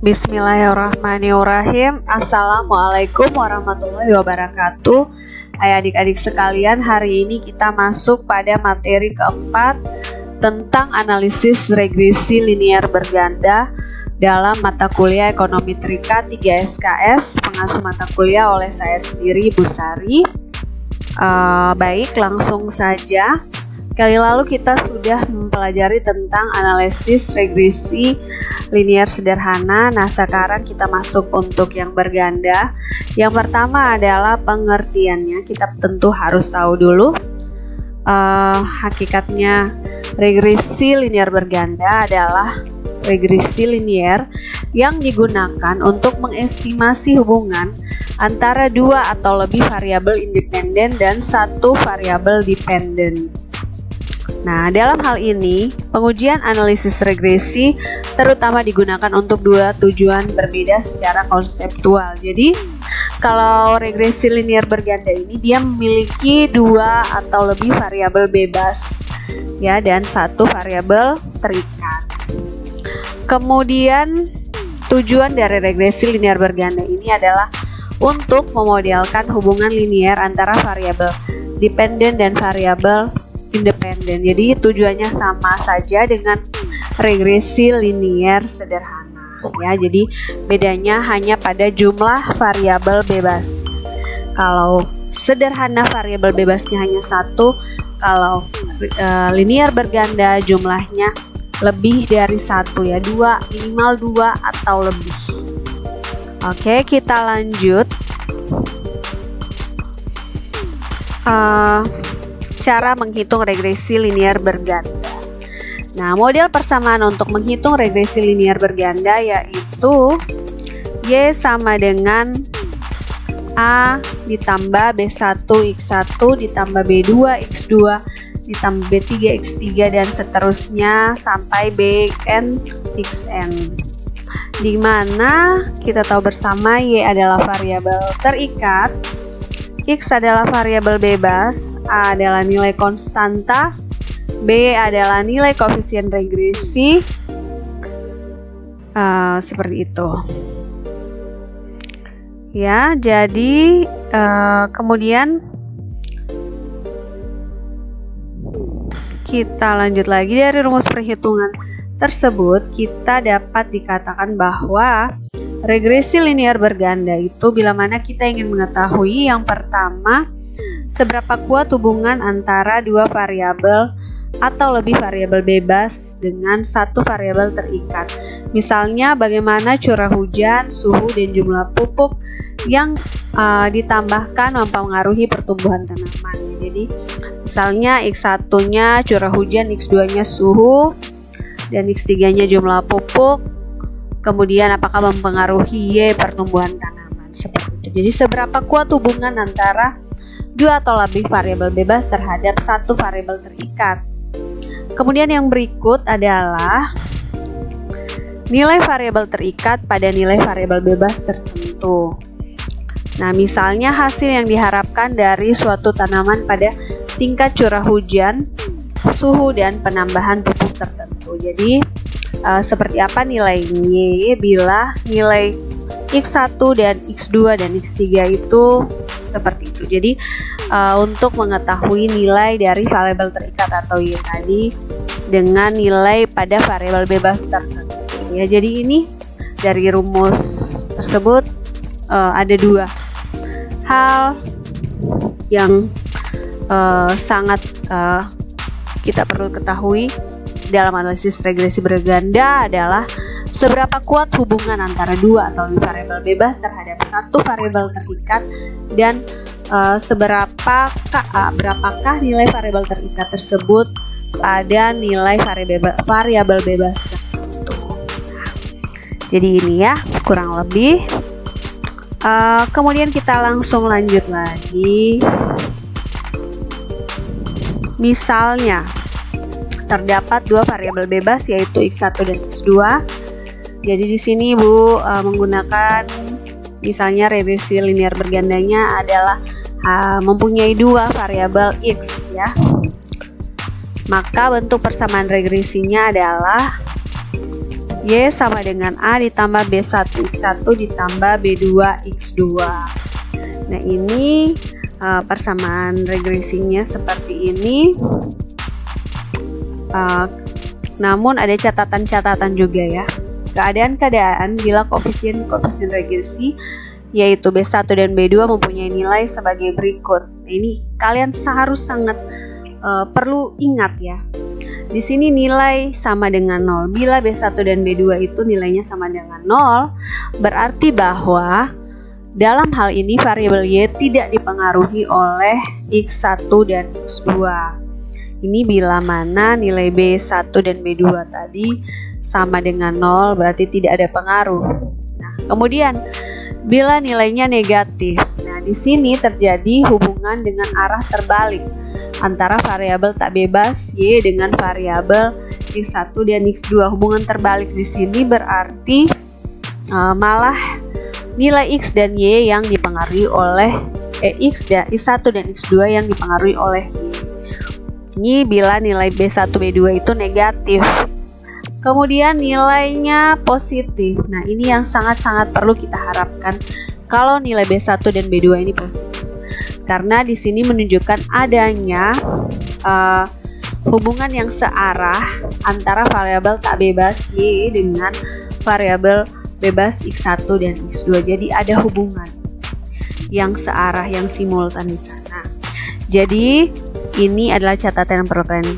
Bismillahirrahmanirrahim. Assalamualaikum warahmatullahi wabarakatuh. Hai adik-adik sekalian, hari ini kita masuk pada materi keempat tentang analisis regresi linear berganda dalam mata kuliah Ekonomi Trika 3 SKS, pengasuh mata kuliah oleh saya sendiri, Bu Sari. Baik, langsung saja. Kali lalu kita sudah mempelajari tentang analisis regresi linear sederhana. Nah, sekarang kita masuk untuk yang berganda. Yang pertama adalah pengertiannya. Kita tentu harus tahu dulu hakikatnya. Regresi linear berganda adalah regresi linear yang digunakan untuk mengestimasi hubungan antara dua atau lebih variabel independen dan satu variabel dependen. Nah, dalam hal ini, pengujian analisis regresi terutama digunakan untuk dua tujuan berbeda secara konseptual. Jadi, kalau regresi linear berganda ini dia memiliki dua atau lebih variabel bebas ya dan satu variabel terikat. Kemudian, tujuan dari regresi linear berganda ini adalah untuk memodelkan hubungan linear antara variabel dependen dan variabel independen. Jadi tujuannya sama saja dengan regresi linear sederhana ya. Jadi bedanya hanya pada jumlah variabel bebas. Kalau sederhana variabel bebasnya hanya satu, kalau linear berganda jumlahnya lebih dari satu ya, minimal dua atau lebih. Oke, kita lanjut. Cara menghitung regresi linear berganda. Nah, model persamaan untuk menghitung regresi linear berganda yaitu Y sama dengan A ditambah B1 X1 ditambah B2 X2 ditambah B3 X3 dan seterusnya sampai Bn Xn. Di mana kita tahu bersama Y adalah variabel terikat, X adalah variabel bebas, A adalah nilai konstanta, B adalah nilai koefisien regresi, seperti itu. Ya, jadi kemudian kita lanjut lagi dari rumus perhitungan tersebut, kita dapat dikatakan bahwa regresi linear berganda itu bila mana kita ingin mengetahui yang pertama seberapa kuat hubungan antara dua variabel atau lebih variabel bebas dengan satu variabel terikat. Misalnya bagaimana curah hujan, suhu dan jumlah pupuk yang ditambahkan mempengaruhi pertumbuhan tanaman. Jadi misalnya X1-nya curah hujan, X2-nya suhu, dan X3-nya jumlah pupuk. Kemudian apakah mempengaruhi Y pertumbuhan tanaman, seperti itu. Jadi seberapa kuat hubungan antara dua atau lebih variabel bebas terhadap satu variabel terikat. Kemudian yang berikut adalah nilai variabel terikat pada nilai variabel bebas tertentu. Nah, misalnya hasil yang diharapkan dari suatu tanaman pada tingkat curah hujan, suhu dan penambahan pupuk tertentu. Jadi seperti apa nilai Y bila nilai X1 dan X2 dan X3 itu seperti itu. Jadi untuk mengetahui nilai dari variabel terikat atau Y tadi dengan nilai pada variabel bebas tertentu ya. Jadi ini dari rumus tersebut ada dua hal yang sangat kita perlu ketahui dalam analisis regresi berganda adalah seberapa kuat hubungan antara dua atau lebih variabel bebas terhadap satu variabel terikat dan berapakah nilai variabel terikat tersebut pada nilai variabel bebas tertentu. Jadi ini ya kurang lebih. Kemudian kita langsung lanjut lagi. Misalnya terdapat dua variabel bebas yaitu X1 dan X2. Jadi di sini Bu menggunakan misalnya regresi linear bergandanya adalah mempunyai dua variabel X ya. Maka bentuk persamaan regresinya adalah Y sama dengan A ditambah B1X1 ditambah B2X2. Nah, ini persamaan regresinya seperti ini. Namun ada catatan-catatan juga ya. Keadaan-keadaan bila koefisien regresi yaitu B1 dan B2 mempunyai nilai sebagai berikut. Nah, ini kalian harus sangat perlu ingat ya. Di sini nilai sama dengan 0. Bila B1 dan B2 itu nilainya sama dengan 0, berarti bahwa dalam hal ini variabel Y tidak dipengaruhi oleh X1 dan X2. Ini bila mana nilai B1 dan B2 tadi sama dengan 0, berarti tidak ada pengaruh. Nah, kemudian bila nilainya negatif. Nah, di sini terjadi hubungan dengan arah terbalik antara variabel tak bebas Y dengan variabel X1 dan X2. Hubungan terbalik di sini berarti malah nilai X dan Y yang dipengaruhi oleh X1 dan X2 yang dipengaruhi oleh Y. Ini bila nilai B1 B2 itu negatif. Kemudian nilainya positif. Nah, ini yang sangat-sangat perlu kita harapkan kalau nilai B1 dan B2 ini positif. Karena di sini menunjukkan adanya hubungan yang searah antara variabel tak bebas Y dengan variabel bebas X1 dan X2. Jadi ada hubungan yang searah, yang simultan di sana. Jadi ini adalah catatan yang perlu kalian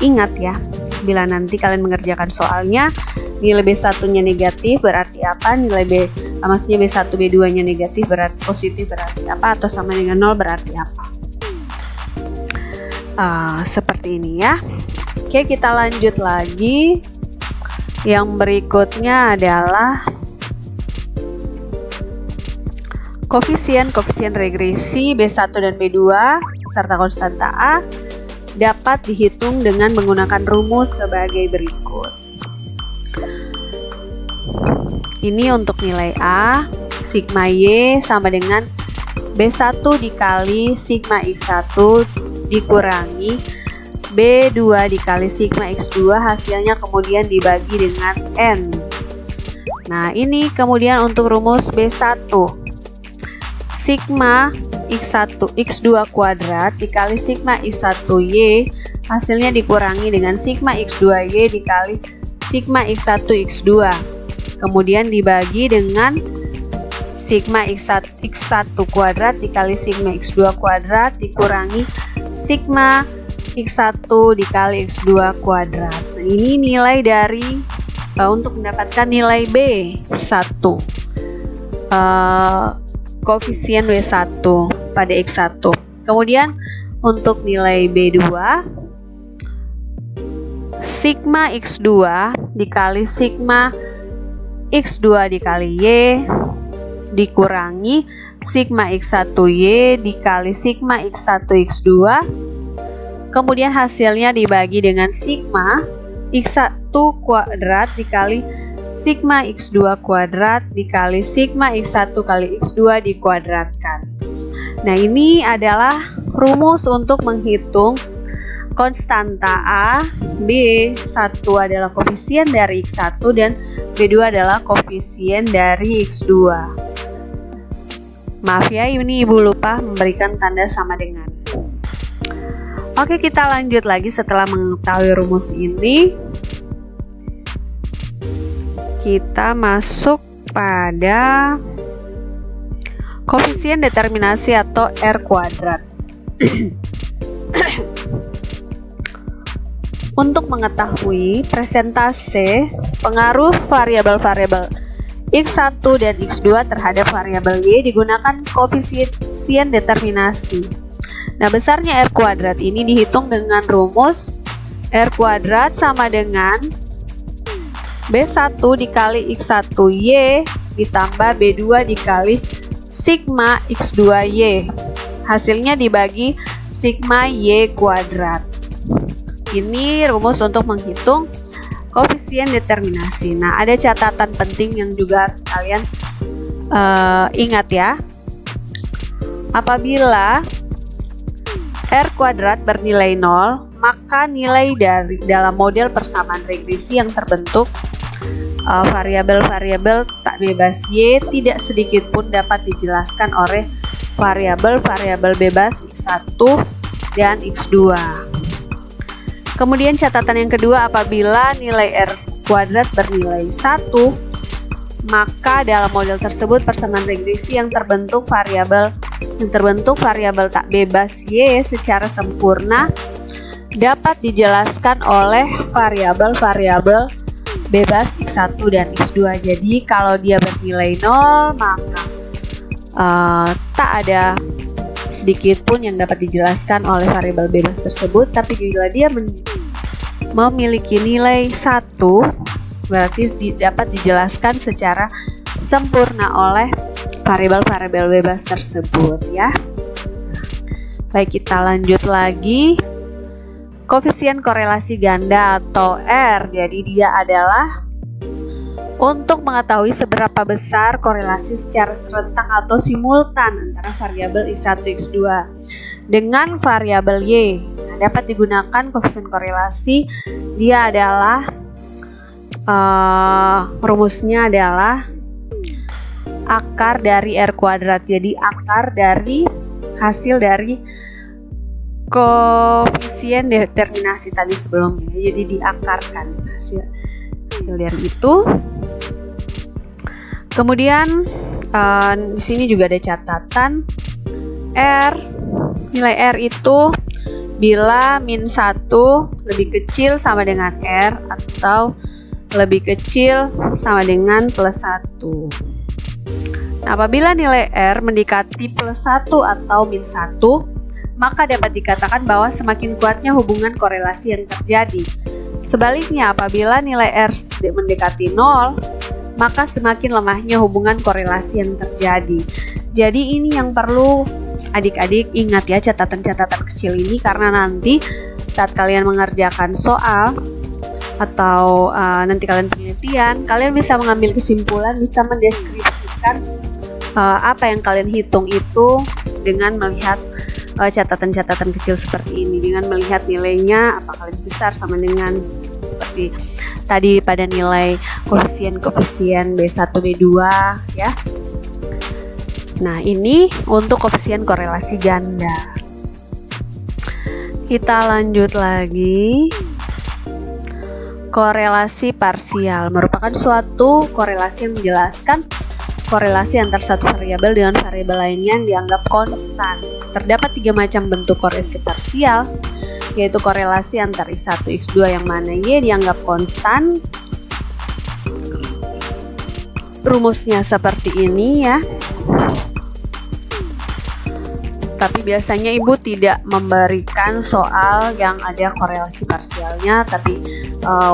ingat ya. Bila nanti kalian mengerjakan soalnya, nilai B1-nya negatif berarti apa? Nilai maksudnya B1 B2-nya negatif berarti positif berarti apa? Atau sama dengan 0 berarti apa? Seperti ini ya. Oke, kita lanjut lagi. Yang berikutnya adalah koefisien regresi B1 dan B2 serta konstanta A dapat dihitung dengan menggunakan rumus sebagai berikut. Ini untuk nilai A, sigma Y sama dengan B1 dikali sigma X1 dikurangi B2 dikali sigma X2, hasilnya kemudian dibagi dengan N. Nah, ini kemudian untuk rumus B1. Sigma X2 kuadrat dikali sigma X1Y, hasilnya dikurangi dengan sigma X2Y dikali sigma X1 X2, kemudian dibagi dengan sigma X1 kuadrat dikali sigma X2 kuadrat dikurangi sigma X1 dikali X2 kuadrat. Nah, ini nilai dari untuk mendapatkan nilai B1, koefisien W1 pada X1. Kemudian untuk nilai B2, sigma X2 dikali sigma X2 dikali Y dikurangi sigma X1Y dikali sigma X1 X2, kemudian hasilnya dibagi dengan sigma X1 kuadrat dikali sigma X2 kuadrat dikali sigma X1 kali X2 dikuadratkan. Nah, ini adalah rumus untuk menghitung konstanta A. B1 adalah koefisien dari X1 dan B2 adalah koefisien dari X2. Maaf ya, ini ibu lupa memberikan tanda sama dengan. Oke, kita lanjut lagi setelah mengetahui rumus ini. Kita masuk pada koefisien determinasi atau R kuadrat. Untuk mengetahui presentase pengaruh variabel-variabel X1 dan X2 terhadap variabel Y digunakan koefisien determinasi. Nah, besarnya R kuadrat ini dihitung dengan rumus R kuadrat sama dengan B1 dikali X1Y ditambah B2 dikali sigma X2Y. Hasilnya dibagi sigma Y kuadrat. Ini rumus untuk menghitung koefisien determinasi. Nah, ada catatan penting yang juga harus kalian ingat ya. Apabila R kuadrat bernilai 0, maka nilai dari dalam model persamaan regresi yang terbentuk variabel-variabel tak bebas Y tidak sedikit pun dapat dijelaskan oleh variabel-variabel bebas X1 dan X2. Kemudian catatan yang kedua, apabila nilai R kuadrat bernilai 1, maka dalam model tersebut persamaan regresi yang terbentuk variabel tak bebas Y secara sempurna dapat dijelaskan oleh variabel-variabel bebas X1 dan X2. Jadi kalau dia bernilai 0, maka tak ada sedikit pun yang dapat dijelaskan oleh variabel bebas tersebut. Tapi bila dia memiliki nilai 1, berarti dapat dijelaskan secara sempurna oleh variabel-variabel bebas tersebut, ya. Baik, kita lanjut lagi. Koefisien korelasi ganda atau R, jadi dia adalah untuk mengetahui seberapa besar korelasi secara serentak atau simultan antara variabel X1 X2 dengan variabel Y. Dapat digunakan koefisien korelasi, dia adalah rumusnya adalah akar dari R kuadrat. Jadi akar dari hasil dari koefisien determinasi tadi sebelumnya, jadi diakarkan hasil dari itu. Kemudian di sini juga ada catatan R, nilai R itu bila min 1 lebih kecil sama dengan R atau lebih kecil sama dengan plus 1. Nah, apabila nilai R mendekati plus 1 atau min 1, maka dapat dikatakan bahwa semakin kuatnya hubungan korelasi yang terjadi. Sebaliknya, apabila nilai R mendekati 0, maka semakin lemahnya hubungan korelasi yang terjadi. Jadi ini yang perlu adik-adik ingat ya, catatan-catatan kecil ini, karena nanti saat kalian mengerjakan soal atau nanti kalian penelitian, kalian bisa mengambil kesimpulan, bisa mendeskripsikan apa yang kalian hitung itu dengan melihat catatan-catatan kecil seperti ini, dengan melihat nilainya apakah lebih besar sama dengan seperti tadi pada nilai koefisien B1 B2 ya. Nah, ini untuk koefisien korelasi ganda. Kita lanjut lagi. Korelasi parsial merupakan suatu korelasi yang menjelaskan korelasi antar satu variabel dengan variabel lainnya yang dianggap konstan. Terdapat 3 macam bentuk korelasi parsial, yaitu korelasi antar X1 X2 yang mana Y dianggap konstan. Rumusnya seperti ini ya. Tapi biasanya ibu tidak memberikan soal yang ada korelasi parsialnya, tapi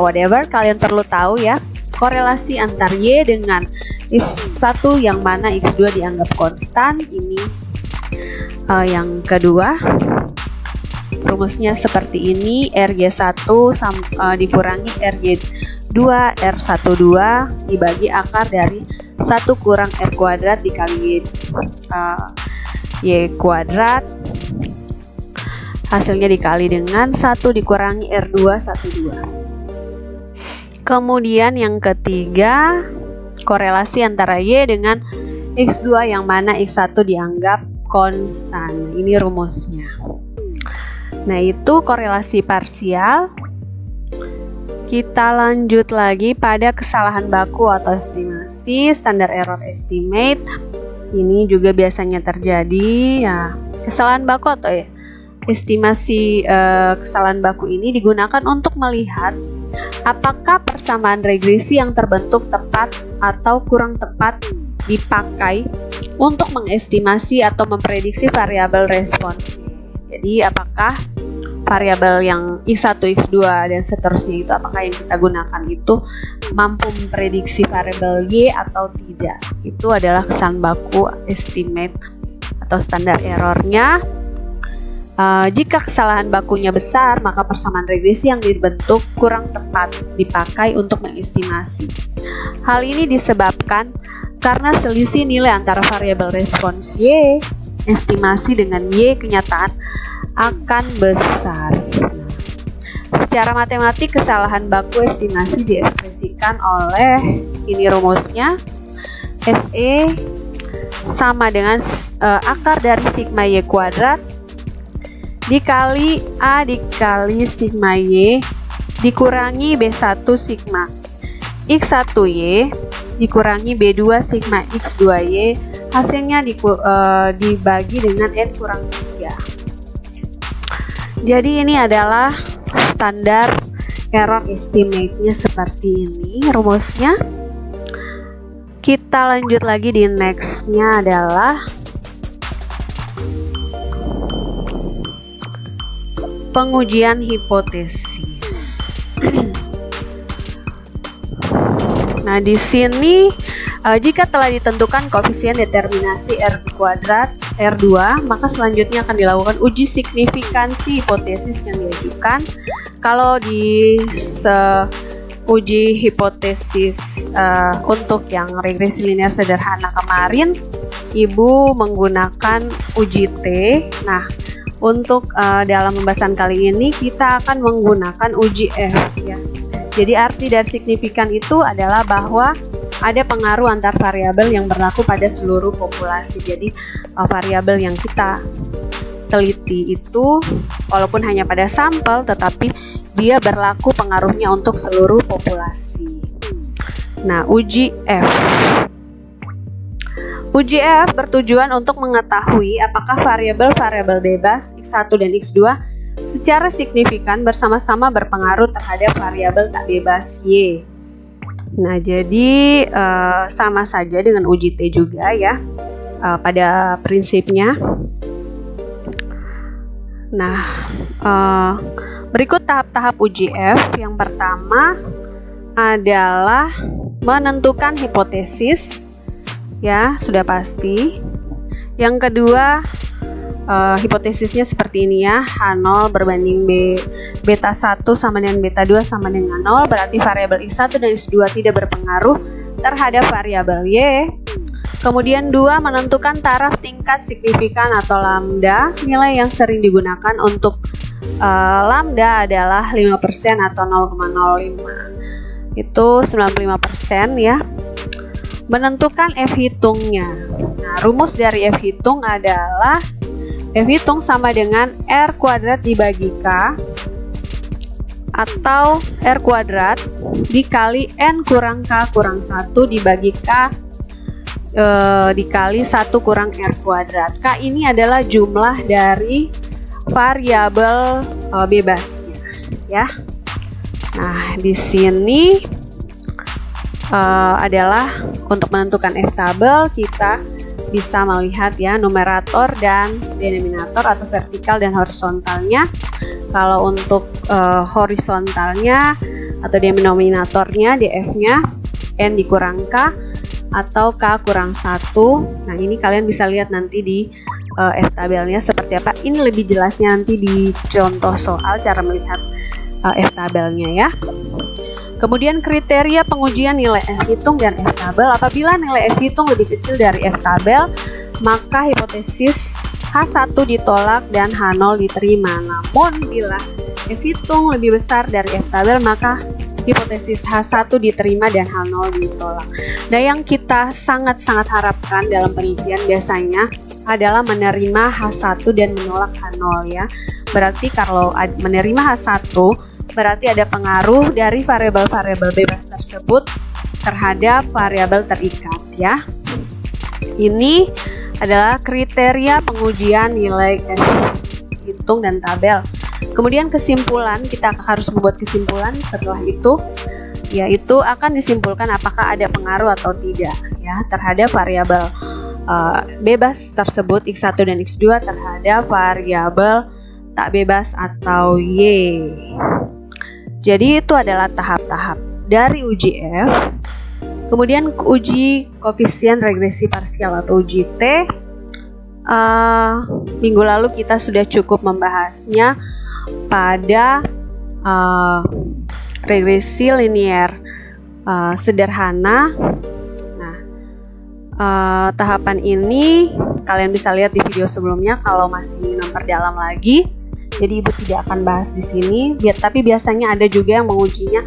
whatever, kalian perlu tahu ya, korelasi antar Y dengan X1 yang mana X2 dianggap konstan. Ini yang kedua, rumusnya seperti ini, RY1 dikurangi RY2 R12 dibagi akar dari 1 kurang R kuadrat dikali Y kuadrat, hasilnya dikali dengan 1 dikurangi R2 12. Kemudian yang ketiga, korelasi antara Y dengan X2 yang mana X1 dianggap konstan. Ini rumusnya. Nah, itu korelasi parsial. Kita lanjut lagi pada kesalahan baku atau estimasi, standar error estimate. Ini juga biasanya terjadi ya. Kesalahan baku atau estimasi kesalahan baku ini digunakan untuk melihat apakah persamaan regresi yang terbentuk tepat atau kurang tepat dipakai untuk mengestimasi atau memprediksi variabel respons. Jadi apakah variabel yang X1, X2 dan seterusnya itu, apakah yang kita gunakan itu mampu memprediksi variabel Y atau tidak. Itu adalah kesalahan baku estimate atau standar errornya. Jika kesalahan bakunya besar, maka persamaan regresi yang dibentuk kurang tepat dipakai untuk mengestimasi. Hal ini disebabkan karena selisih nilai antara variabel respons Y estimasi dengan Y kenyataan akan besar. Secara matematik, kesalahan baku estimasi diekspresikan oleh ini rumusnya. SE sama dengan akar dari sigma Y kuadrat dikali A dikali sigma Y dikurangi B1 sigma X1Y dikurangi B2 sigma X2Y, hasilnya dibagi dengan N kurang 3. Jadi ini adalah standar error estimate-nya seperti ini rumusnya. Kita lanjut lagi di next-nya adalah pengujian hipotesis. Nah, di sini jika telah ditentukan koefisien determinasi R kuadrat R2, maka selanjutnya akan dilakukan uji signifikansi hipotesis yang diajukan. Kalau di uji hipotesis untuk yang regresi linear sederhana kemarin, Ibu menggunakan uji T. Nah, untuk dalam pembahasan kali ini kita akan menggunakan uji F ya. Jadi arti dari signifikan itu adalah bahwa ada pengaruh antar variabel yang berlaku pada seluruh populasi. Jadi variabel yang kita teliti itu walaupun hanya pada sampel, tetapi dia berlaku pengaruhnya untuk seluruh populasi. Nah, uji F. Uji F bertujuan untuk mengetahui apakah variabel-variabel bebas X1 dan X2 secara signifikan bersama-sama berpengaruh terhadap variabel tak bebas Y. Nah, jadi sama saja dengan uji T juga ya pada prinsipnya. Nah, berikut tahap-tahap uji F. Yang pertama adalah menentukan hipotesis, ya sudah pasti. Yang kedua, hipotesisnya seperti ini ya, H0 berbanding beta 1 sama dengan beta 2 sama dengan 0, berarti variabel X1 dan X2 tidak berpengaruh terhadap variabel Y. Kemudian 2, menentukan taraf tingkat signifikan atau lambda. Nilai yang sering digunakan untuk lambda adalah 5% atau 0,05. Itu 95% ya. Menentukan F hitungnya. Nah, rumus dari F hitung adalah F hitung sama dengan R kuadrat dibagi K atau R kuadrat dikali N kurang K kurang 1 dibagi K dikali 1 kurang R kuadrat. K ini adalah jumlah dari variabel bebasnya ya. Nah, di sini adalah untuk menentukan F tabel kita bisa melihat ya numerator dan denominator atau vertikal dan horizontalnya. Kalau untuk horizontalnya atau denominatornya DF-nya N dikurang K atau K kurang 1. Nah, ini kalian bisa lihat nanti di F tabelnya seperti apa. Ini lebih jelasnya nanti di contoh soal cara melihat F tabelnya ya. Kemudian kriteria pengujian nilai F hitung dan F tabel. Apabila nilai F hitung lebih kecil dari F tabel, maka hipotesis H1 ditolak dan H0 diterima. Namun bila F hitung lebih besar dari F tabel, maka hipotesis H1 diterima dan H0 ditolak. Nah, yang kita sangat-sangat harapkan dalam penelitian biasanya adalah menerima H1 dan menolak H0 ya. Berarti kalau menerima H1 berarti ada pengaruh dari variabel-variabel bebas tersebut terhadap variabel terikat ya. Ini adalah kriteria pengujian nilai F hitung dan tabel. Kemudian kesimpulan, kita harus membuat kesimpulan setelah itu, yaitu akan disimpulkan apakah ada pengaruh atau tidak ya terhadap variabel bebas tersebut X1 dan X2 terhadap variabel tak bebas atau Y. Jadi itu adalah tahap-tahap dari uji F. Kemudian uji koefisien regresi parsial atau uji T. Minggu lalu kita sudah cukup membahasnya pada regresi linear sederhana. Nah, tahapan ini kalian bisa lihat di video sebelumnya kalau masih ingin memperdalam lagi. Jadi ibu tidak akan bahas di sini. Tapi biasanya ada juga yang mengujinya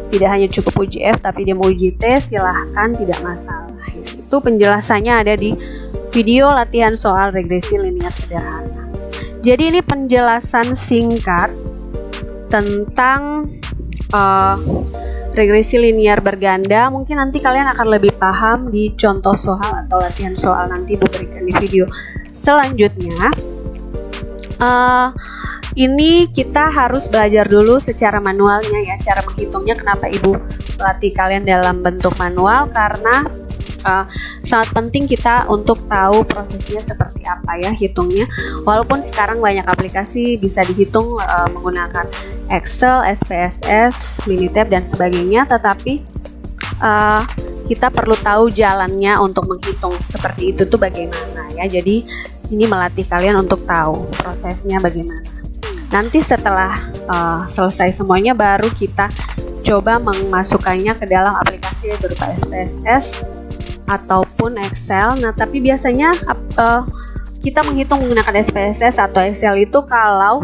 tidak hanya cukup uji F, tapi dia mau uji T, silahkan, tidak masalah. Itu penjelasannya ada di video latihan soal regresi linear sederhana. Jadi ini penjelasan singkat tentang regresi linear berganda. Mungkin nanti kalian akan lebih paham di contoh soal atau latihan soal nanti ibu berikan di video selanjutnya. Ini kita harus belajar dulu secara manualnya ya, cara menghitungnya. Kenapa ibu latih kalian dalam bentuk manual? Karena sangat penting kita untuk tahu prosesnya seperti apa ya hitungnya. Walaupun sekarang banyak aplikasi bisa dihitung menggunakan Excel, SPSS, Minitab dan sebagainya, tetapi kita perlu tahu jalannya untuk menghitung seperti itu tuh bagaimana ya. Jadi ini melatih kalian untuk tahu prosesnya bagaimana. Nanti setelah selesai semuanya baru kita coba memasukkannya ke dalam aplikasi berupa SPSS ataupun Excel. Nah, tapi biasanya kita menghitung menggunakan SPSS atau Excel itu kalau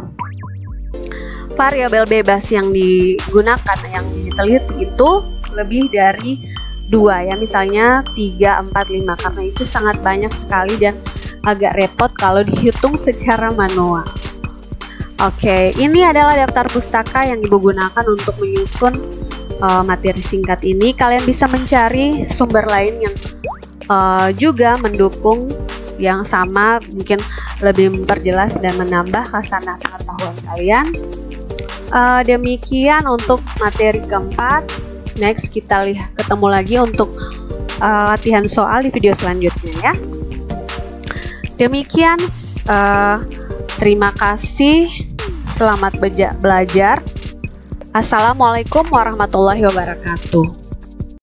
variabel bebas yang digunakan, yang diteliti itu lebih dari 2 ya, misalnya 3, 4, 5, karena itu sangat banyak sekali dan agak repot kalau dihitung secara manual. Oke, ini adalah daftar pustaka yang ibu gunakan untuk menyusun materi singkat ini. Kalian bisa mencari sumber lain yang juga mendukung yang sama, mungkin lebih memperjelas dan menambah khasanah pengetahuan kalian. Demikian untuk materi keempat. Next kita ketemu lagi untuk latihan soal di video selanjutnya ya. Demikian, terima kasih, selamat belajar. Assalamualaikum warahmatullahi wabarakatuh.